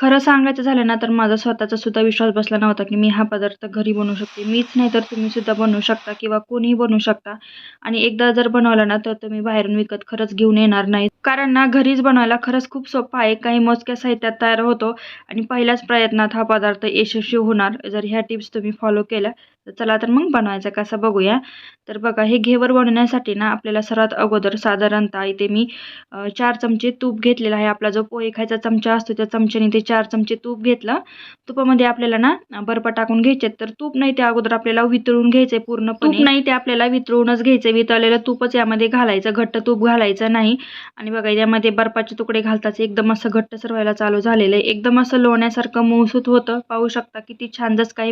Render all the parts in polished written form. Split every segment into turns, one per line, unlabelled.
खरं सांगायचं झालं ना, तर माझा स्वतःचा सुद्धा विश्वास बसला नव्हता, की मी हा पदार्थ घरी बनवू शकते. मीच नाही तर तुम्ही सुद्धा बनवू शकता किंवा कोणीही बनवू शकता. आणि एकदा जर बनवला ना, तर तुम्ही बाहेरून विकत खरंच घेऊन येणार नाही. कारण ना, घरीच बनवायला खरंच खूप सोपं आहे. काही मोजक्या साहित्यात तयार होतो आणि पहिल्याच प्रयत्नात हा पदार्थ यशस्वी होणार. जर ह्या टिप्स तुम्ही फॉलो केल्या, तर चला तर मग बनवायचा कसा बघूया. तर बघा, हे घेवर बनवण्यासाठी ना, आपल्याला सर्वात अगोदर साधारणतः इथे मी 4 चमचे तूप घेतलेला आहे. आपला जो पोहे खायचा चमचा असतो त्या चमच्याने ते 4 चमचे तूप घेतलं. तुपामध्ये आपल्याला ना बर्फ टाकून घ्यायचे. तर तूप नाही ते अगोदर आपल्याला वितळून घ्यायचंय पूर्णपणे. तूप नाही ते आपल्याला वितळूनच घ्यायचंय. वितळलेलं तूपच यामध्ये घालायचं. घट्ट तूप घालायचं नाही. आणि बघा यामध्ये बर्फाचे तुकडे घालताच एकदम असं घट्टसर व्हायला चालू झालेलं आहे. एकदम असं लोण्यासारखं मऊसूत होतं. पाहू शकता किती छान जसं काही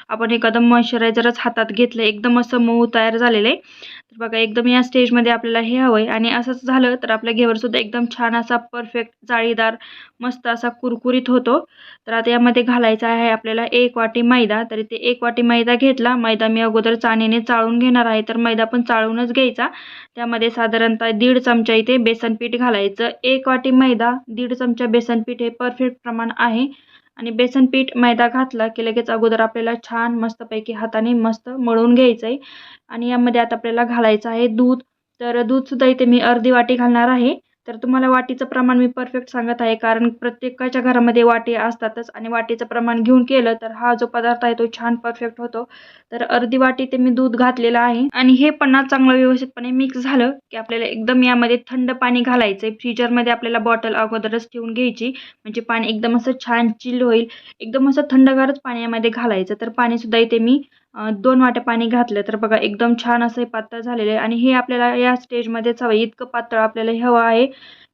आपण एखादं मॉइश्चरायझरच हातात घेतलं एकदम असं मऊ तयार झालेलं आहे. तर बघा एकदम या स्टेजमध्ये आपल्याला हे हवंय आणि असंच झालं तर आपल्या घेवर सुद्धा एकदम छान असा परफेक्ट जाळीदार मस्त असा कुरकुरीत होतो. तर आता यामध्ये घालायचा आहे आपल्याला 1 वाटी मैदा. तर इथे 1 वाटी मैदा घेतला. मैदा मी अगोदर चाळणीने चाळून घेणार आहे. तर मैदा पण चाळूनच घ्यायचा. त्यामध्ये साधारणतः 1.5 चमचा इथे बेसन पीठ घालायचं. 1 वाटी मैदा, 1.5 चमचा बेसन पीठ हे परफेक्ट प्रमाण आहे. आणि बेसन पीठ मैदा घातला की लगेच अगोदर आपल्याला छान मस्तपैकी हाताने मस्त मळून घ्यायचं आहे. आणि यामध्ये आता आपल्याला घालायचं आहे दूध. तर दूधसुद्धा इथे मी अर्धी वाटी घालणार आहे. तर तुम्हाला वाटीचं प्रमाण मी परफेक्ट सांगत आहे कारण प्रत्येकाच्या घरामध्ये वाटी असतातच आणि वाटीचं प्रमाण घेऊन केलं तर हा जो पदार्थ आहे तो छान परफेक्ट होतो. तर अर्धी वाटी ते मी दूध घातलेलं आहे आणि हे पण ना चांगलं व्यवस्थितपणे मिक्स झालं की आपल्याला एकदम यामध्ये थंड पाणी घालायचंय. फ्रीजरमध्ये आपल्याला बॉटल अगोदरच ठेवून घ्यायची म्हणजे पाणी एकदम असं छान चिल होईल. एकदम असं थंडगारच पाणी यामध्ये घालायचं. तर पाणीसुद्धा इथे मी 2 वाट्या पाणी घातलं. तर बघा एकदम छान असं हे पातळ झालेलं आहे आणि हे आपल्याला या स्टेजमध्येच हवं इतकं पातळ आपल्याला हे हवं आहे.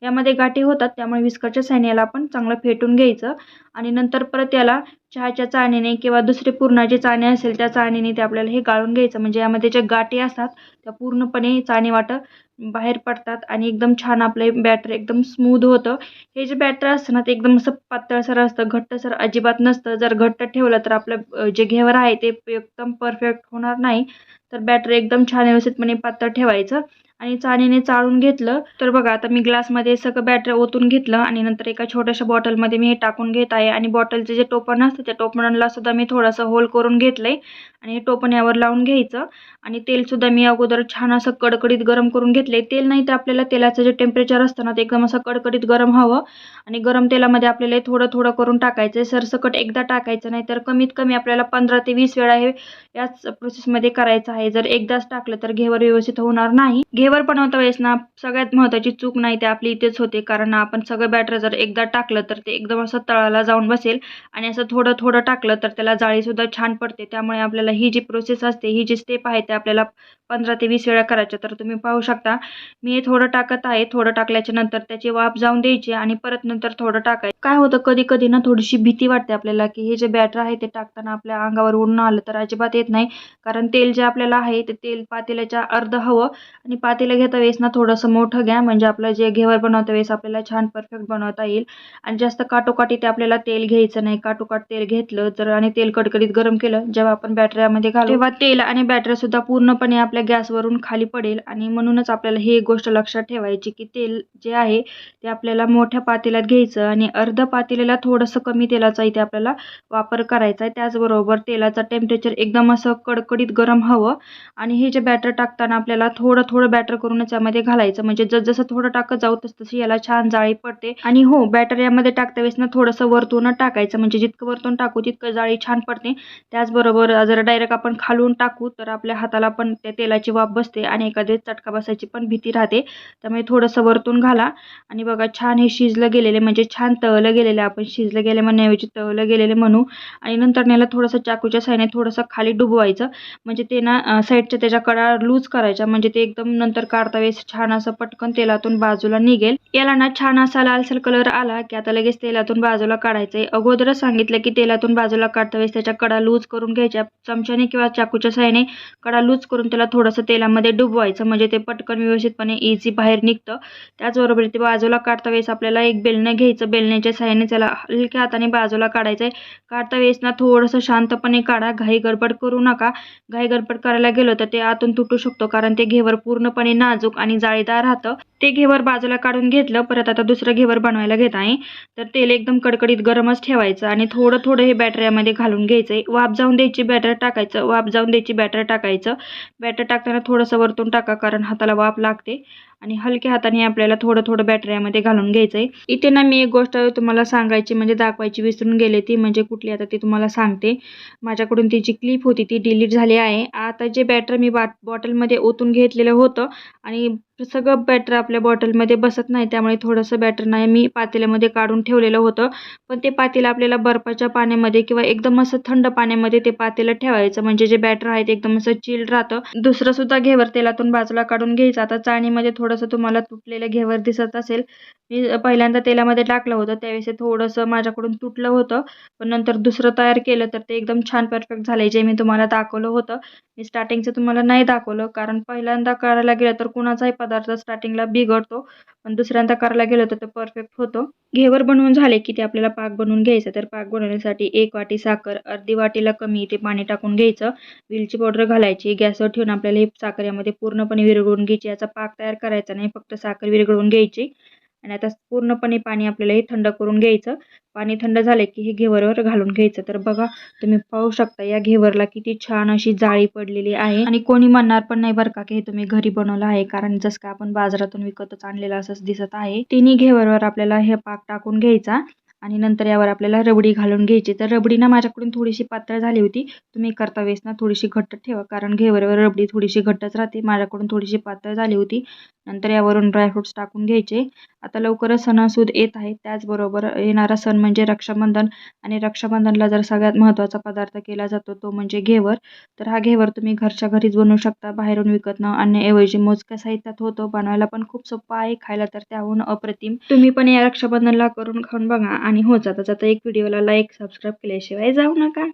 यामध्ये गाठी होतात त्यामुळे विस्करच्या साहाय्याने याला आपण चांगलं फेटून घ्यायचं आणि नंतर परत याला चहाच्या चाळणीने किंवा दुसरे पुरणाची चाळणी असेल त्या चाळणीने ते आपल्याला हे गाळून घ्यायचं म्हणजे यामध्ये ज्या गाठी असतात त्या पूर्णपणे चाळणीवाटं बाहेर पडतात आणि एकदम छान आपलं बॅटर एकदम स्मूथ होतं. हे जे बॅटर असतं ना ते एकदम असं पातळसर असतं, घट्टसर अजिबात नसतं. जर घट्ट ठेवलं तर आपलं जे घेवर आहे ते एकदम परफेक्ट होणार नाही. तर बॅटर एकदम छान व्यवस्थितपणे पातळ ठेवायचं आणि चाळणीने चाळून घेतलं. तर बघा आता मी ग्लासमध्ये सगळं बॅटर ओतून घेतलं आणि नंतर एका छोट्याशा बॉटलमध्ये मी हे टाकून घेत आहे आणि बॉटलचे जे टोपण असतं त्या टोपणाला सुद्धा मी थोडंसं होल करून घेतलंय आणि हे टोपण यावर लावून घ्यायचं. आणि तेलसुद्धा मी अगोदर छान असं कडकडीत गरम करून घेतले. तेल नाही तर आपल्याला तेलाचं जे टेम्परेचर असतं ना ते एकदम असं कडकडीत गरम हवं आणि गरम तेलामध्ये आपल्याला थोडं थोडं करून टाकायचं. सरसकट एकदा टाकायचं नाही तर कमीत कमी आपल्याला 15 ते 20 वेळा हे याच प्रोसेसमध्ये करायचं आहे. जर एकदाच टाकलं तर घेवर व्यवस्थित होणार नाही. घेवर बनवता वेळेस ना सगळ्यात महत्त्वाची चूक नाही ते आपली इथेच होते कारण आपण सगळं बॅटर जर एकदा टाकलं तर ते एकदम असं तळाला जाऊन बसेल आणि असं थोडं थोडं टाकलं तर त्याला जाळीसुद्धा छान पडते. त्यामुळे आपल्याला ही जी प्रोसेस असते ही जी स्टेप आहे ते आपल्याला 15 ते 20 वेळा करायच्या. तर तुम्ही पाहू शकता मी हे थोडं टाकत आहे. थोडं टाकल्याच्या नंतर त्याची वाफ जाऊन द्यायची आणि परत नंतर थोडं टाकायचं. काय होतं कधी कधी ना थोडीशी भीती वाटते आपल्याला की हे जे बॅटर आहे ते टाकताना आपल्या अंगावर उडून आलं तर अजिबात येत नाही कारण तेल जे आपल्याला आहे ते तेल पातेल्याच्या अर्ध हवं आणि पातेलं घेता वेळेस ना थोडंसं मोठं घ्या म्हणजे आपलं जे घेवर बनवता वेळेस आपल्याला छान परफेक्ट बनवता येईल. आणि जास्त काटोकाटी ते आपल्याला तेल घ्यायचं नाही. काटोकाट तेल घेतलं तर आणि तेल कडकडीत गरम केलं जेव्हा आपण बॅटर यामध्ये घालू तेव्हा तेल आणि बॅटर सुद्धा पूर्णपणे आपल्या गॅसवरून खाली पडेल आणि म्हणूनच आपल्याला ही एक गोष्ट लक्षात ठेवायची की तेल जे आहे ते आपल्याला मोठ्या पातेल्यात घ्यायचं आणि अर्ध पातेल्याला थोडंसं कमी तेलाचा इथे आपल्याला वापर करायचा आहे. त्याचबरोबर तेलाचं टेम्परेचर एकदम असं कडकडीत गरम हवं आणि हे जे बॅटर टाकताना आपल्याला थोडं थोडं बॅटर करूनच यामध्ये घालायचं म्हणजे जसं थोडं टाकत जाऊ तशी याला छान जाळी पडते. आणि हो बॅटर यामध्ये टाकता वेळेस ना थोडंसं वरतून टाकायचं म्हणजे जितकं वरतून टाकू तितकं जाळी छान पडते. त्याचबरोबर जर डायरेक्ट आपण खालून टाकू तर आपल्या हाताला पण त्या तेलाची वाफ बसते आणि एखादी चटका बसायची पण भीती राहते. त्यामुळे थोडंसं वरतून घाला आणि बघा छान हे शिजलं गेलेले म्हणजे छान तळलं गेलेलं. आपण शिजलं गेले म्हणण्याऐवजी तळलं गेलेले म्हणू. आणि नंतर याला थोडंसं चाकूच्या साहाय्याने थोडंसं खाली डुबवायचं म्हणजे ते ना साईडच्या त्याच्या कडा लूज करायच्या म्हणजे ते एकदम नंतर काढता वेळेस छान असं पटकन तेलातून बाजूला निघेल. याला ना छान असा लालसर कलर आला की आता लगेच तेलातून बाजूला काढायचंय. अगोदरच सांगितलं की तेलातून बाजूला काढता वेळेस त्याच्या कडा लूज करून घ्यायच्या. चमच्याने किंवा चाकूच्या साहाय्याने कडा लूज करून त्याला थोडंसं तेलामध्ये डुबवायचं म्हणजे ते पटकन व्यवस्थितपणे इझी बाहेर निघतं. त्याचबरोबर ते बाजूला काढता वेळेस आपल्याला एक बेलणं घ्यायचं. बेलण्याच्या साहाय्याने त्याला हलक्या हाताने बाजूला काढायचंय. काढता वेळेस ना थोडंसं शांतपणे काढा. घाई गडबड करू नका. घाई गडबड करायला गेलो तर ते आतून तुटू शकतो कारण ते घेवर पूर्णपणे पूर्णपणे नाजूक आणि जाळीदार राहतं. ते घेवर बाजूला काढून घेतलं. परत आता दुसरं घेवर बनवायला घेत आहे. तर तेल एकदम कडकडीत गरमच ठेवायचं आणि थोडं थोडं हे बॅटर यामध्ये घालून घ्यायचंय. वाफ जाऊन द्यायची, बॅटर टाकायचं, वाफ जाऊन द्यायची, बॅटर टाकायचं. बॅटर टाकताना थोडंसं वरतून टाका, कारण हाताला वाफ लागते. आणि हलक्या हाताने आपल्याला थोडं थोडं बॅटर यामध्ये घालून घ्यायचंय. इथे ना मी एक गोष्ट तुम्हाला सांगायची म्हणजे दाखवायची विसरून गेले, ती म्हणजे कुठली आता ती तुम्हाला सांगते. माझ्याकडून ती जी क्लिप होती ती डिलीट झाली आहे. आता जे बॅटर मी बॉटलमध्ये ओतून घेतलेलं होतं आणि सगळं बॅटर आपल्या बॉटलमध्ये बसत नाही, त्यामुळे थोडंसं बॅटर नाही मी पातेल्यामध्ये काढून ठेवलेलं होतं. पण ते पातेलं आपल्याला बर्फाच्या पाण्यामध्ये किंवा एकदम असं थंड पाण्यामध्ये ते पातेलं ठेवायचं, म्हणजे जे बॅटर आहे ते एकदम असं चिल्ड राहतं. दुसरं सुद्धा घेवर तेलातून बाजूला काढून घ्यायचं. आता चाळणीमध्ये थोडंसं तुम्हाला तुटलेलं घेवर दिसत असेल. मी पहिल्यांदा तेलामध्ये टाकलं होतं त्यावेळेस थोडंसं माझ्याकडून तुटलं होतं, पण नंतर दुसरं तयार केलं तर ते एकदम छान परफेक्ट झालंय, जे मी तुम्हाला दाखवलं होतं. मी स्टार्टिंगचं तुम्हाला नाही दाखवलं, कारण पहिल्यांदा करायला गेलं तर कुणाचाही पदार्थ स्टार्टिंगला बिघडतो, पण दुसऱ्यांदा करायला गेलं तर ते परफेक्ट होतो. घेवर बनवून झाले की ते आपल्याला पाक बनवून घ्यायचं. तर पाक बनवण्यासाठी 1 वाटी साखर, अर्धी वाटीला कमी इथे पाणी टाकून घ्यायचं. वेलची पावडर घालायची. गॅसवर ठेवून आपल्याला ही साखर यामध्ये पूर्णपणे विरघळून घ्यायची. याचा पाक तयार करायचा नाही, फक्त साखर विरघळून घ्यायची. आणि आता पूर्णपणे पाणी आपल्याला हे थंड करून घ्यायचं. पाणी थंड झाले की हे घेवरवर घालून घ्यायचं. तर बघा, तुम्ही पाहू शकता या घेवरला किती छान अशी जाळी पडलेली आहे. आणि कोणी म्हणणार पण नाही बरं का की हे तुम्ही घरी बनवलं आहे, कारण जसं का आपण बाजारातून विकतच आणलेलं असंच दिसत आहे. तिन्ही घेवरवर आपल्याला हे पाक टाकून घ्यायचा आणि नंतर यावर आपल्याला रबडी घालून घ्यायची. तर रबडी ना माझ्याकडून थोडीशी पातळ झाली होती. तुम्ही करता वेळेस ना थोडीशी घट्ट ठेवा, कारण घेवरवर रबडी थोडीशी घट्टच राहते. माझ्याकडून थोडीशी पातळ झाली होती. नंतर यावरून ड्रायफ्रुट्स टाकून घ्यायचे. आता लवकरच सणासुद येत आहे, त्याचबरोबर येणारा सण म्हणजे रक्षाबंधन. आणि रक्षाबंधनला जर सगळ्यात महत्त्वाचा पदार्थ केला जातो तो म्हणजे घेवर. तर हा घेवर तुम्ही घरच्या घरीच बनवू शकता, बाहेरून विकत न आणण्याऐवजी. मोजक्या साहित्यात होतो, बनवायला पण खूप सोपा आहे, खायला तर त्याहून अप्रतिम. तुम्ही पण या रक्षाबंधनला करून खाऊन बघा. आणि हो, जाता जाता एक व्हिडिओला लाईक सबस्क्राईब केल्याशिवाय जाऊ नका.